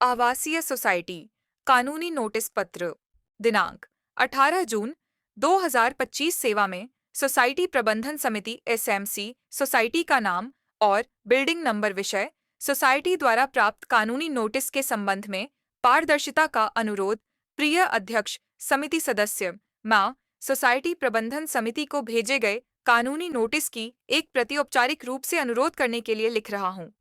आवासीय सोसाइटी कानूनी नोटिस पत्र दिनांक 18 जून 2025 सेवा में सोसाइटी प्रबंधन समिति एसएमसी सोसाइटी का नाम और बिल्डिंग नंबर विषय सोसाइटी द्वारा प्राप्त कानूनी नोटिस के संबंध में पारदर्शिता का अनुरोध प्रिय अध्यक्ष समिति सदस्य मैं सोसाइटी प्रबंधन समिति को भेजे गए कानूनी नोटिस की एक प्रति औपचारिक रूप से अनुरोध करने के लिए लिख रहा हूँ।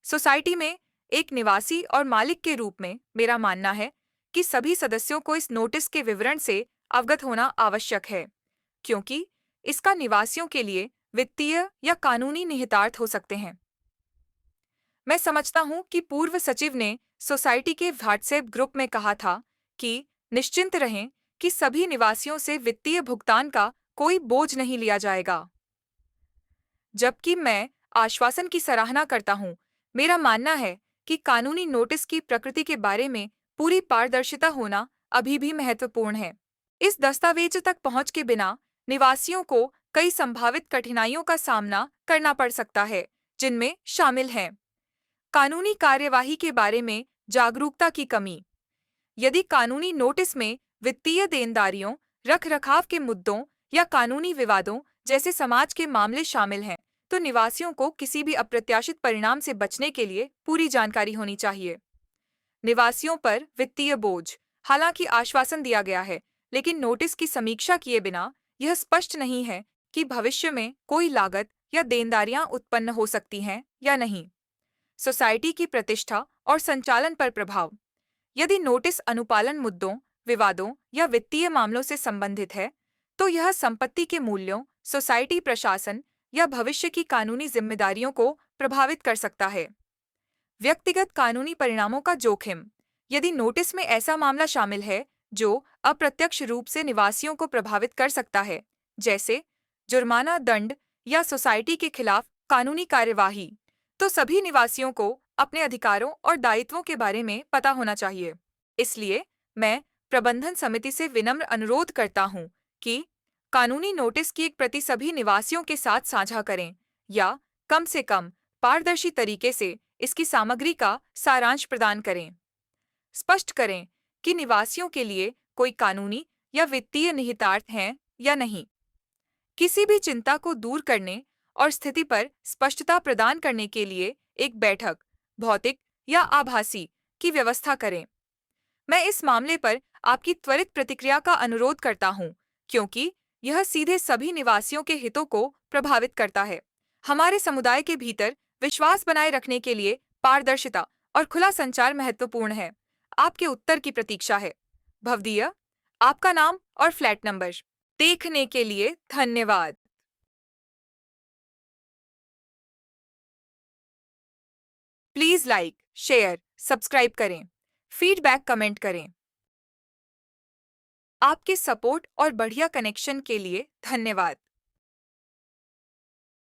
सोसाइटी में एक निवासी और मालिक के रूप में मेरा मानना है कि सभी सदस्यों को इस नोटिस के विवरण से अवगत होना आवश्यक है, क्योंकि इसका निवासियों के लिए वित्तीय या कानूनी निहितार्थ हो सकते हैं। मैं समझता हूं कि पूर्व सचिव ने सोसाइटी के व्हाट्सएप ग्रुप में कहा था कि निश्चिंत रहें कि सभी निवासियों से वित्तीय भुगतान का कोई बोझ नहीं लिया जाएगा। जबकि मैं आश्वासन की सराहना करता हूं, मेरा मानना है कि कानूनी नोटिस की प्रकृति के बारे में पूरी पारदर्शिता होना अभी भी महत्वपूर्ण है। इस दस्तावेज तक पहुंच के बिना निवासियों को कई संभावित कठिनाइयों का सामना करना पड़ सकता है, जिनमें शामिल हैं कानूनी कार्यवाही के बारे में जागरूकता की कमी। यदि कानूनी नोटिस में वित्तीय देनदारियों, रखरखाव के मुद्दों या कानूनी विवादों जैसे समाज के मामले शामिल हैं, तो निवासियों को किसी भी अप्रत्याशित परिणाम से बचने के लिए पूरी जानकारी होनी चाहिए। निवासियों पर वित्तीय बोझ। हालांकि आश्वासन दिया गया है, लेकिन नोटिस की समीक्षा किए बिना यह स्पष्ट नहीं है कि भविष्य में कोई लागत या देनदारियां उत्पन्न हो सकती हैं या नहीं। सोसाइटी की प्रतिष्ठा और संचालन पर प्रभाव। यदि नोटिस अनुपालन मुद्दों, विवादों या वित्तीय मामलों से संबंधित है, तो यह संपत्ति के मूल्यों, सोसाइटी प्रशासन या भविष्य की कानूनी जिम्मेदारियों को प्रभावित कर सकता है। व्यक्तिगत कानूनी परिणामों का जोखिम। यदि नोटिस में ऐसा मामला शामिल है जो अप्रत्यक्ष रूप से निवासियों को प्रभावित कर सकता है, जैसे जुर्माना, दंड या सोसाइटी के खिलाफ कानूनी कार्यवाही, तो सभी निवासियों को अपने अधिकारों और दायित्वों के बारे में पता होना चाहिए। इसलिए मैं प्रबंधन समिति से विनम्र अनुरोध करता हूं कि कानूनी नोटिस की एक प्रति सभी निवासियों के साथ साझा करें, या कम से कम पारदर्शी तरीके से इसकी सामग्री का सारांश प्रदान करें। स्पष्ट करें कि निवासियों के लिए कोई कानूनी या वित्तीय निहितार्थ हैं या नहीं। किसी भी चिंता को दूर करने और स्थिति पर स्पष्टता प्रदान करने के लिए एक बैठक, भौतिक या आभासी, की व्यवस्था करें। मैं इस मामले पर आपकी त्वरित प्रतिक्रिया का अनुरोध करता हूं, क्योंकि यह सीधे सभी निवासियों के हितों को प्रभावित करता है। हमारे समुदाय के भीतर विश्वास बनाए रखने के लिए पारदर्शिता और खुला संचार महत्वपूर्ण है। आपके उत्तर की प्रतीक्षा है। भवदीय, आपका नाम और फ्लैट नंबर। देखने के लिए धन्यवाद। प्लीज लाइक, शेयर, सब्सक्राइब करें। फीडबैक कमेंट करें। आपके सपोर्ट और बढ़िया कनेक्शन के लिए धन्यवाद।